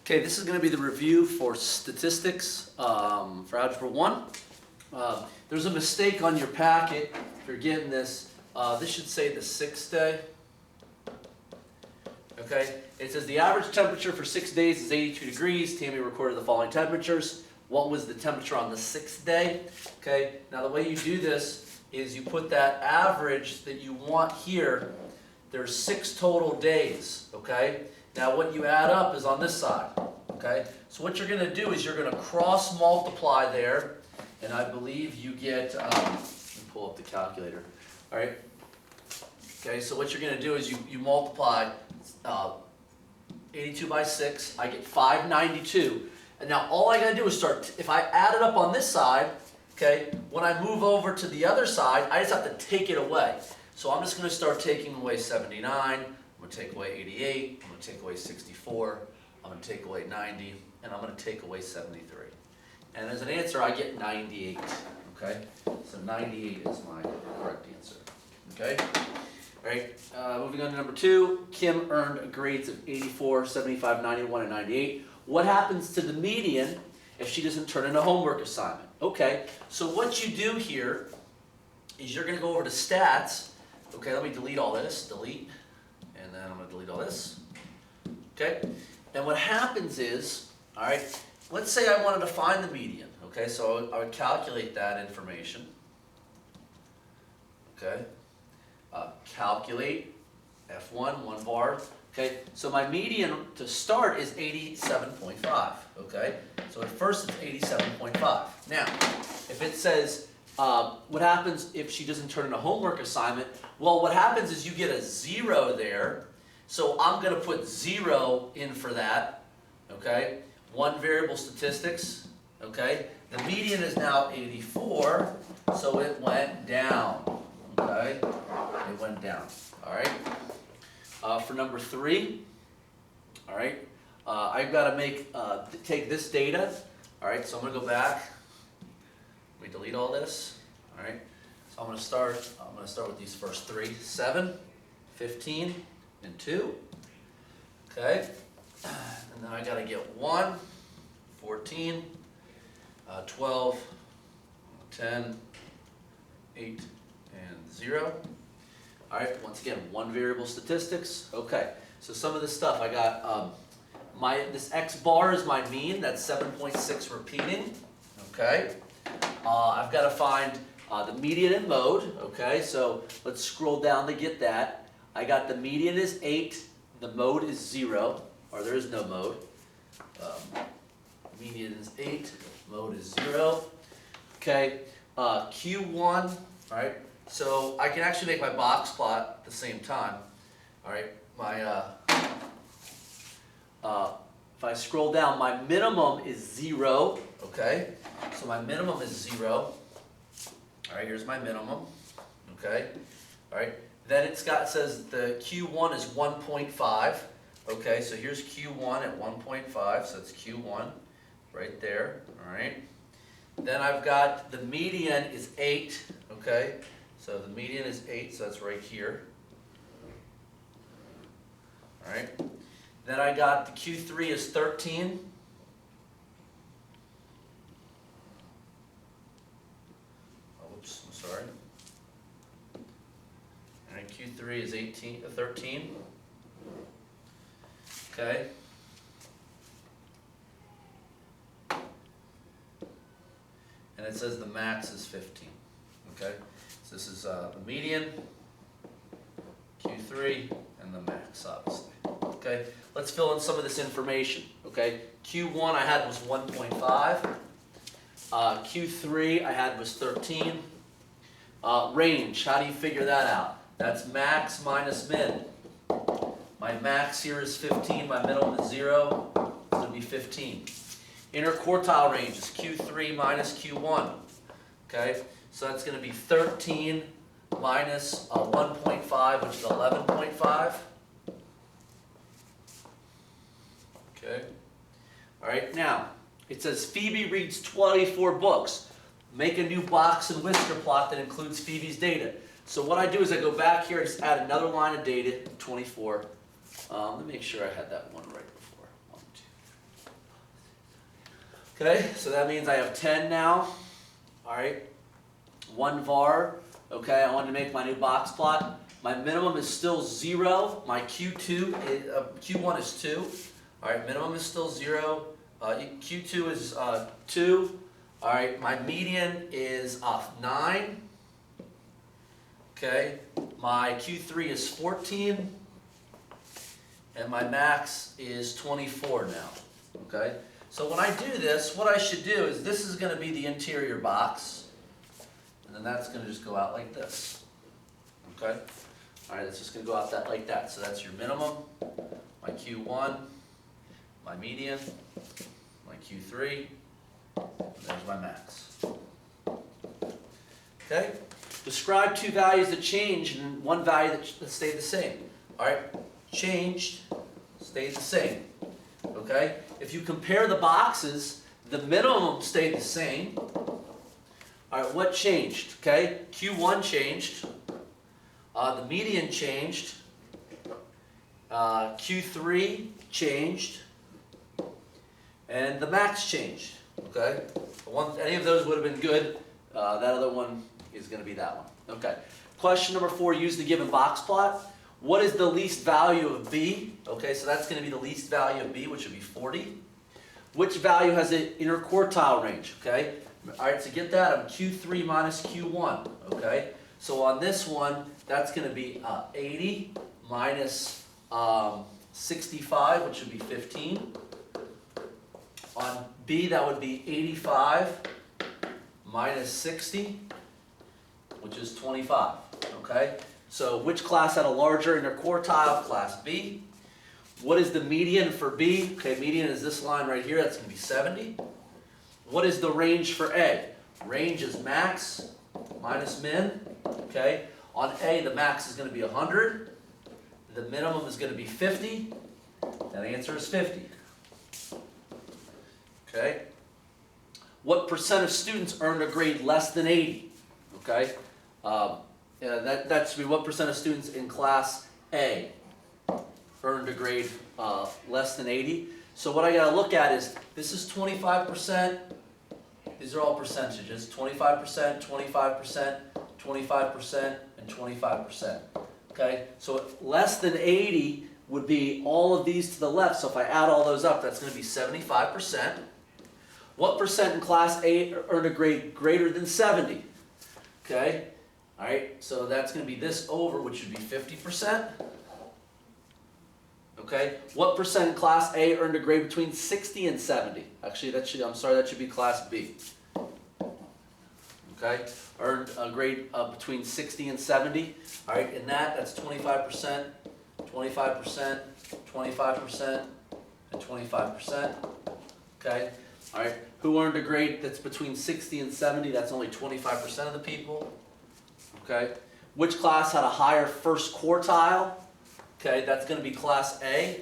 Okay, this is going to be the review for statistics for Algebra 1. There's a mistake on your packet if you're getting this. This should say the 6th day. Okay, it says the average temperature for 6 days is 82 degrees. Tammy recorded the following temperatures. What was the temperature on the 6th day? Okay, now the way you do this is you put that average that you want here. There's 6 total days, okay? Now what you add up is on this side, okay? So what you're going to do is you're going to cross multiply there, and I believe you get, let me pull up the calculator, all right? Okay, so what you're going to do is you multiply 82 by 6, I get 592, and now all I got to do is start, if I add it up on this side, okay, when I move over to the other side, I just have to take it away. So I'm just going to start taking away 79, I'm going to take away 88, I'm going to take away 64, I'm going to take away 90, and I'm going to take away 73. And as an answer, I get 98, okay? So 98 is my correct answer, okay? All right, moving on to number 2, Kim earned grades of 84, 75, 91, and 98. What happens to the median if she doesn't turn in a homework assignment? Okay, so what you do here is you're going to go over to stats. Okay, let me delete all this, delete, and then I'm going to delete all this. Okay, and what happens is, all right, let's say I wanted to find the median. Okay, so I would calculate that information. Okay, calculate F1, 1 bar. Okay, so my median to start is 87.5. Okay, so at first it's 87.5. Now, if it says, what happens if she doesn't turn in a homework assignment? Well, what happens is you get a 0 there. So I'm going to put 0 in for that. Okay, 1 variable statistics. Okay, the median is now 84, so it went down. Okay, it went down. All right. For number 3, all right, I've got to take this data. All right, so I'm going to go back. We delete all this, all right? So I'm going to start with these first 3, 7, 15, and 2, okay? And then I got to get 1, 14, 12, 10, 8, and 0. All right, once again, 1 variable statistics. Okay, so some of this stuff I got, this X bar is my mean, that's 7.6 repeating, okay? I've got to find the median and mode, okay, so let's scroll down to get that. I got the median is 8, the mode is 0, or there is no mode. Median is 8, mode is 0. Okay, Q1, all right, so I can actually make my box plot at the same time. All right, if I scroll down, my minimum is 0, okay? So my minimum is 0. All right, here's my minimum, okay? All right, then it says the Q1 is 1.5, okay? So here's Q1 at 1.5, so it's Q1 right there, all right? Then I've got the median is 8, okay? So the median is 8, so that's right here. All right. Then I got the Q3 is 13. Oh, oops, I'm sorry. All right, Q3 is 13. Okay. And it says the max is 15. Okay. So this is the median, Q3, and the max, obviously. Okay, let's fill in some of this information. Okay, Q1 I had was 1.5. Q3 I had was 13. Range, how do you figure that out? That's max minus min. My max here is 15, my minimum is 0. It's going to be 15. Interquartile range is Q3 minus Q1. Okay, so that's going to be 13 minus 1.5, which is 11.5. Okay. All right, now, it says Phoebe reads 24 books. Make a new box and whisker plot that includes Phoebe's data. So what I do is I go back here and just add another line of data, 24. Let me make sure I had that one right before. 1, 2. Okay, so that means I have 10 now. All right, 1 var. Okay, I want to make my new box plot. My minimum is still 0. My Q1 is 2. All right, minimum is still 0. Q2 is 2. All right, my median is 9. Okay, my Q3 is 14. And my max is 24 now. Okay, so when I do this, what I should do is this is going to be the interior box. And then that's going to just go out like this. Okay? All right, it's just going to go out like that. So that's your minimum, my Q1, my median, my Q3, and there's my max. Okay? Describe 2 values that change and 1 value that stayed the same. All right? Changed, stayed the same. Okay? If you compare the boxes, the minimum stayed the same. All right, what changed? Okay, Q1 changed. The median changed. Q3 changed. And the max changed. Okay, any of those would have been good. That other one is going to be that one. Okay. Question number 4, use the given box plot. What is the least value of B? Okay, so that's going to be the least value of B, which would be 40. Which value has an interquartile range? Okay. All right, to get that, I'm Q3 minus Q1, okay? So on this one, that's going to be 80 minus 65, which would be 15. On B, that would be 85 minus 60, which is 25, okay? So which class had a larger interquartile? Class B. What is the median for B? Okay, median is this line right here. That's going to be 70. What is the range for A? Range is max minus min, okay? On A, the max is going to be 100. The minimum is going to be 50. And the answer is 50. Okay? What percent of students earned a grade less than 80? Okay? That should be what percent of students in class A earned a grade less than 80. So what I got to look at is, this is 25%. These are all percentages, 25%, 25%, 25%, and 25%. Okay, so less than 80 would be all of these to the left, so if I add all those up, that's going to be 75%. What percent in class A earned a grade greater than 70? Okay, all right, so that's going to be this over, which would be 50%. Okay, what percent in class A earned a grade between 60 and 70? Actually, that should be class B. Okay, earned a grade between 60 and 70. All right, in that's 25%, 25%, 25%, and 25%. Okay, all right, who earned a grade that's between 60 and 70? That's only 25% of the people. Okay, which class had a higher first quartile? Okay, that's going to be class A.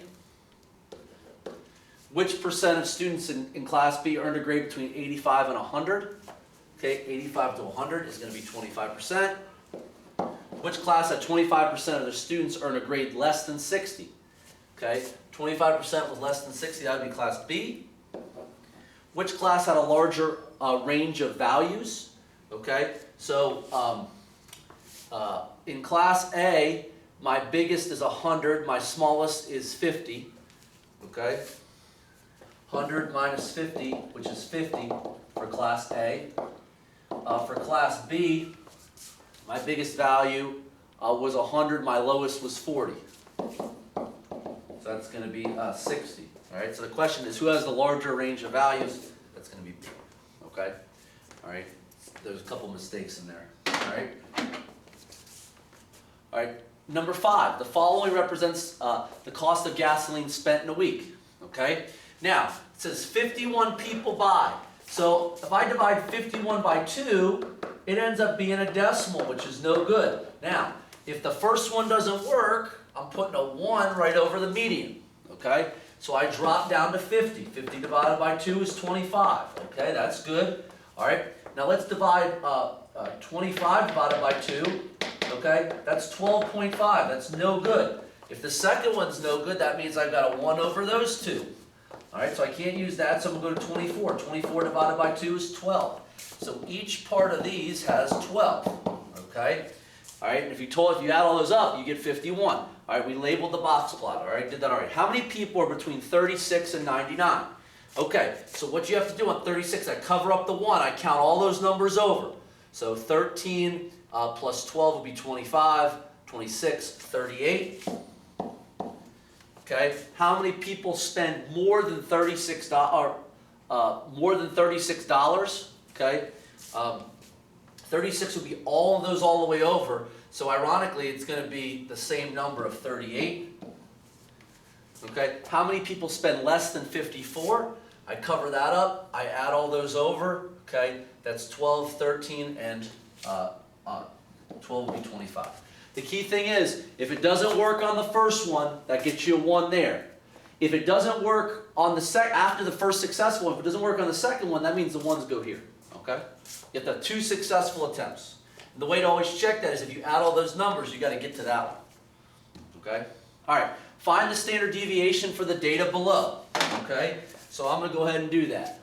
Which percent of students in class B earned a grade between 85 and 100? Okay, 85 to 100 is going to be 25%. Which class had 25% of their students earn a grade less than 60? Okay, 25% was less than 60, that would be class B. Which class had a larger range of values? Okay, so in class A, my biggest is 100, my smallest is 50, okay? 100 minus 50, which is 50 for class A. For class B, my biggest value was 100, my lowest was 40. So that's going to be 60, all right? So the question is, who has the larger range of values? That's going to be B, okay? All right, there's a couple mistakes in there, all right? All right. Number 5, the following represents the cost of gasoline spent in a week, okay? Now, it says 51 people buy. So if I divide 51 by 2, it ends up being a decimal, which is no good. Now, if the first one doesn't work, I'm putting a 1 right over the median, okay? So I drop down to 50. 50 divided by 2 is 25, okay? That's good. All right, now let's divide 25 divided by 2. Okay, that's 12.5. That's no good. If the second one's no good, that means I've got a 1 over those two. All right, so I can't use that, so I'm going to go to 24. 24 divided by 2 is 12. So each part of these has 12, okay? All right, and if you add all those up, you get 51. All right, we labeled the box plot, all right, did that already. How many people are between 36 and 99? Okay, so what you have to do on 36, I cover up the 1, I count all those numbers over. So 13 plus 12 would be 25, 26, 38. Okay, how many people spend more than $36? Okay, 36 would be all of those all the way over. So ironically, it's going to be the same number of 38. Okay, how many people spend less than 54? I cover that up. I add all those over. Okay, that's 12, 13, and 12 will be 25. The key thing is, if it doesn't work on the first one, that gets you a 1 there. If it doesn't work on the after the first successful one, if it doesn't work on the second one, that means the 1s go here. Okay? You have to have 2 successful attempts. And the way to always check that is if you add all those numbers, you got to get to that one. Okay? All right. Find the standard deviation for the data below. Okay? So I'm going to go ahead and do that.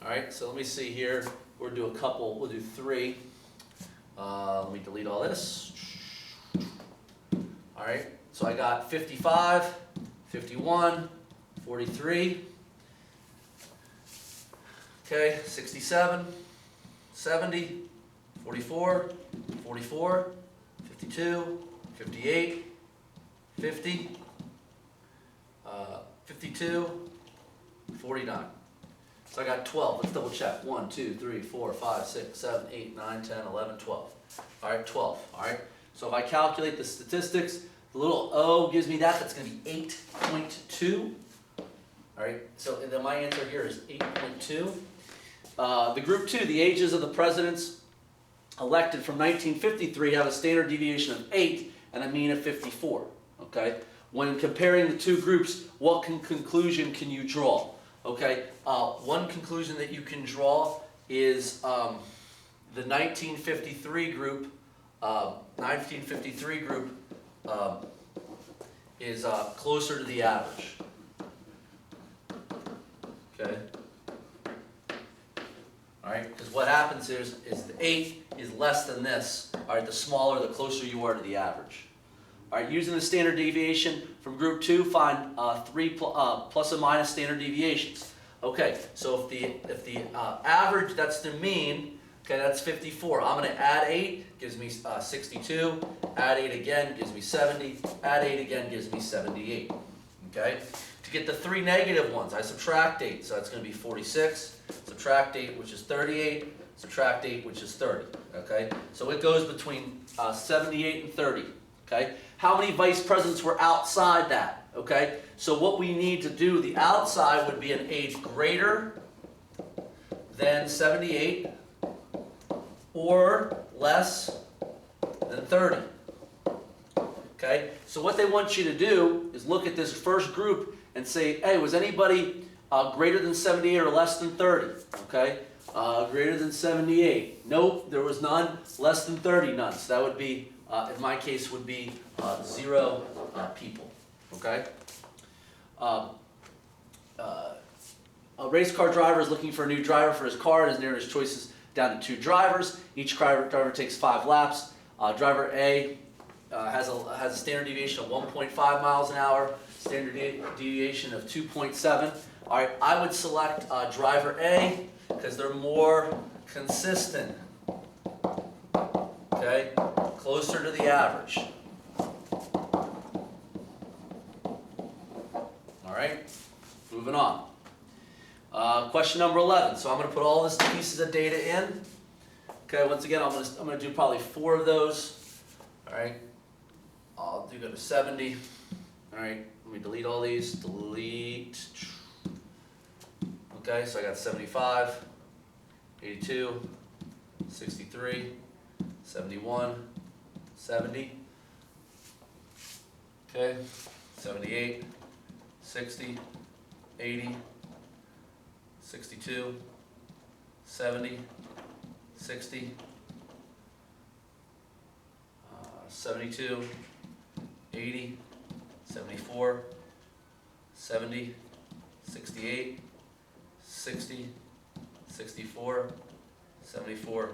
All right. So let me see here. We'll do a couple. We'll do 3. Let me delete all this. All right. So I got 55, 51, 43. Okay, 67, 70, 44, 44, 52, 58, 50, 52, 49. So I got 12. Let's double check. 1, 2, 3, 4, 5, 6, 7, 8, 9, 10, 11, 12. All right, 12. All right. So if I calculate the statistics, the little O gives me that. That's going to be 8.2. All right. So then my answer here is 8.2. The group 2, the ages of the presidents elected from 1953 have a standard deviation of 8 and a mean of 54. Okay. When comparing the two groups, what conclusion can you draw? Okay. One conclusion that you can draw is the 1953 group. Is closer to the average. Okay. All right, because what happens is the 8 is less than this. All right, the smaller, the closer you are to the average. All right, using the standard deviation from group 2, find 3 plus and minus standard deviations. Okay, so if the average, that's the mean. Okay, that's 54. I'm going to add 8, gives me 62. Add 8 again, gives me 70. Add 8 again, gives me 78. Okay? To get the 3 negative ones, I subtract 8. So that's going to be 46. Subtract 8, which is 38. Subtract 8, which is 30. Okay? So it goes between 78 and 30. Okay? How many vice presidents were outside that? Okay? So what we need to do, the outside would be an age greater than 78. Or less than 30. Okay? So what they want you to do is look at this first group and say, hey, was anybody greater than 78 or less than 30? Okay? Greater than 78. Nope, there was none. Less than 30, none. So that would be, in my case, would be 0 people. Okay? A race car driver is looking for a new driver for his car and has narrowed his choices down to 2 drivers. Each driver takes 5 laps. Driver A has a standard deviation of 1.5 miles an hour, standard deviation of 2.7. All right, I would select driver A because they're more consistent. Okay, closer to the average. All right, moving on. Question number 11. So I'm going to put all these pieces of data in. Okay, once again, I'm going to do probably 4 of those. All right, I'll go to 70. All right, let me delete all these. Delete. Okay, so I got 75, 82, 63, 71, 70. Okay, 78, 60, 80. 62, 70, 60, 72, 80, 74, 70, 68, 60, 64, 74,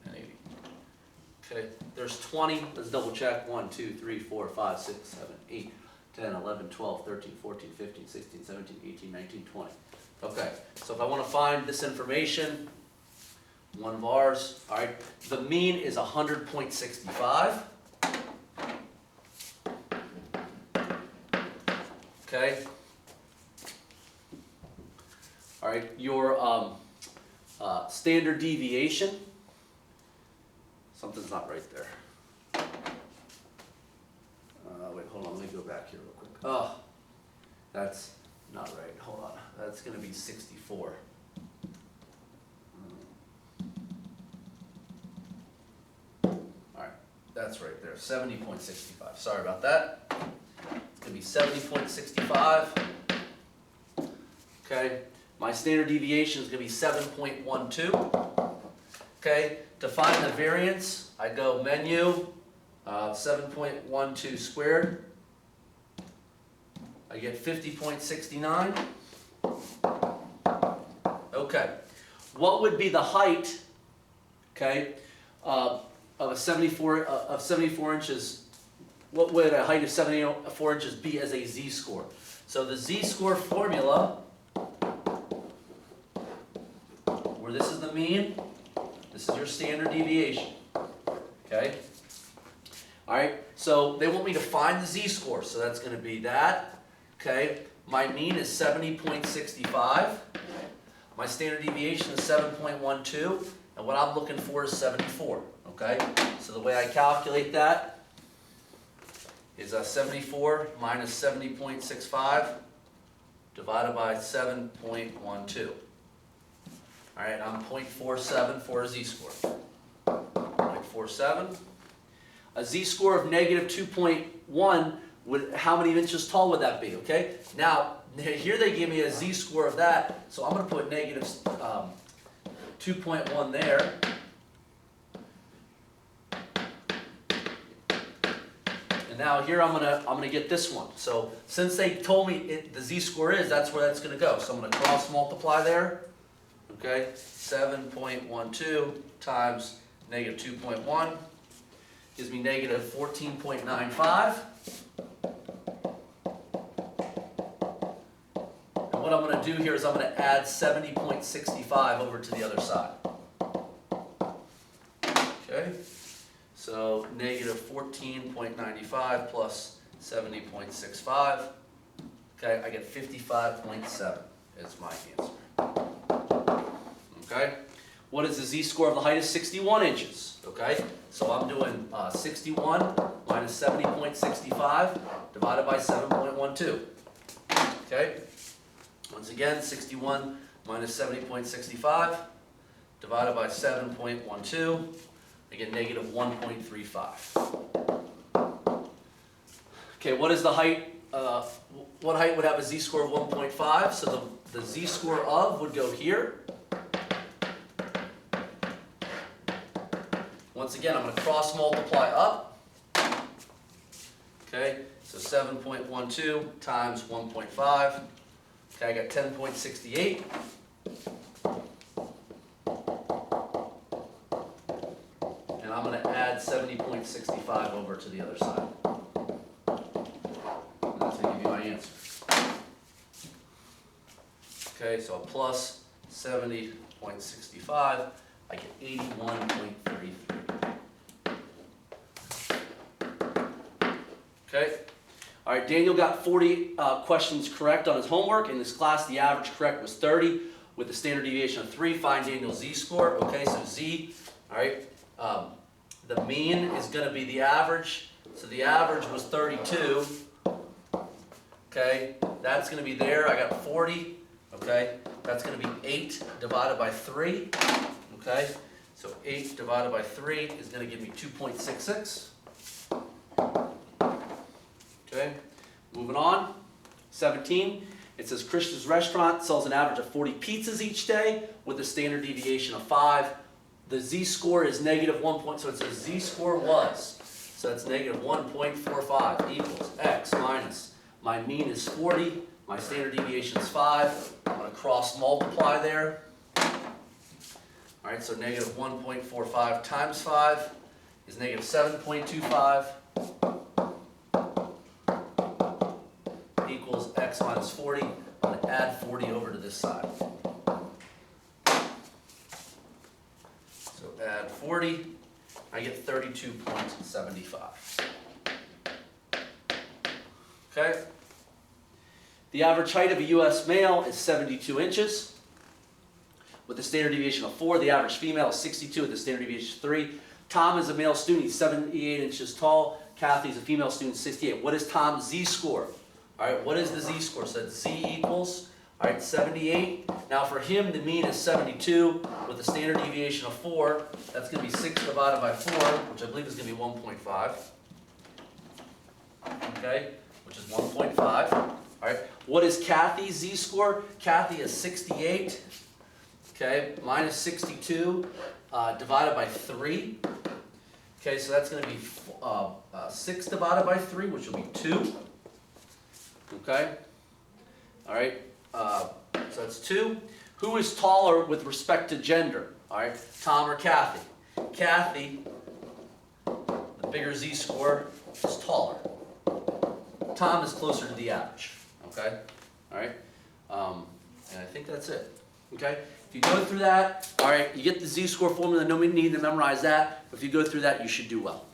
and 80. Okay, there's 20, let's double check. 1, 2, 3, 4, 5, 6, 7, 8, 10, 11, 12, 13, 14, 15, 16, 17, 18, 19, 20. Okay, so if I want to find this information, one of ours, all right, the mean is 100.65. Okay. All right, your standard deviation, something's not right there. Wait, hold on, let me go back here real quick. Oh, that's not right, hold on. That's gonna be 64. All right, that's right there, 70.65, sorry about that. It's gonna be 70.65. Okay, my standard deviation is gonna be 7.12. Okay, to find the variance, I go menu, 7.12 squared. I get 50.69. Okay, what would be the height, okay, of 74 inches? What would a height of 74 inches be as a z-score? So the z-score formula, where this is the mean, this is your standard deviation. Okay? All right, so they want me to find the z-score, so that's going to be that. Okay, my mean is 70.65. My standard deviation is 7.12, and what I'm looking for is 74. Okay, so the way I calculate that is 74 minus 70.65 divided by 7.12. All right, I'm 0.47 for a z-score. 0.47. A z-score of negative 2.1, how many inches tall would that be? Okay, now here they give me a z-score of that, so I'm going to put negative 2.1 there. And now here I'm gonna get this one. So since they told me the z-score is, that's where that's going to go. So I'm going to cross multiply there. Okay, 7.12 times negative 2.1 gives me negative 14.95. And what I'm going to do here is I'm going to add 70.65 over to the other side. Okay, so negative 14.95 plus 70.65. Okay, I get 55.7 is my answer. Okay, what is the z-score of the height of 61 inches? Okay, so I'm doing 61 minus 70.65 divided by 7.12. Okay, once again, 61 minus 70.65 divided by 7.12. I get negative 1.35. Okay, what is the height? What height would have a z-score of 1.5? So the z-score of would go here. Once again, I'm going to cross multiply up. Okay, so 7.12 times 1.5. Okay, I got 10.68. And I'm going to add 70.65 over to the other side. And that's going to give you my answer. Okay, so plus 70.65, I get 81.33. Okay. All right, Daniel got 40 questions correct on his homework. In this class, the average correct was 30 with a standard deviation of 3. Find Daniel's z-score. Okay, so z, all right, the mean is going to be the average. So the average was 32. Okay, that's going to be there. I got 40. Okay, that's going to be 8 divided by 3. Okay, so 8 divided by 3 is going to give me 2.66. Okay, moving on. 17, it says Christian's restaurant sells an average of 40 pizzas each day with a standard deviation of 5. The z-score is negative 1. So it says z-score was. So that's negative 1.45 equals x minus. My mean is 40 My standard deviation is 5. I'm going to cross multiply there. All right, so negative 1.45 times 5 is negative 7.25 equals x minus 40. I'm going to add 40 over to this side. So add 40, I get 32.75. Okay? The average height of a U.S. male is 72 inches. With a standard deviation of 4, the average female is 62 with a standard deviation of 3. Tom is a male student, he's 78 inches tall. Kathy is a female student, 68. What is Tom's z-score? All right, what is the z-score? So that's z equals, all right, 78. Now for him, the mean is 72 with a standard deviation of 4. That's going to be 6 divided by 4, which I believe is going to be 1.5. Okay, which is 1.5. All right, what is Kathy's z-score? Kathy is 68. Okay, minus 62 divided by 3. Okay, so that's going to be 6 divided by 3, which will be 2. Okay, all right, so that's 2. Who is taller with respect to gender? All right, Tom or Kathy? Kathy, the bigger z-score, is taller. Tom is closer to the average. Okay, all right, and I think that's it. Okay. If you go through that, all right, you get the z-score formula, no need to memorize that. But if you go through that, you should do well.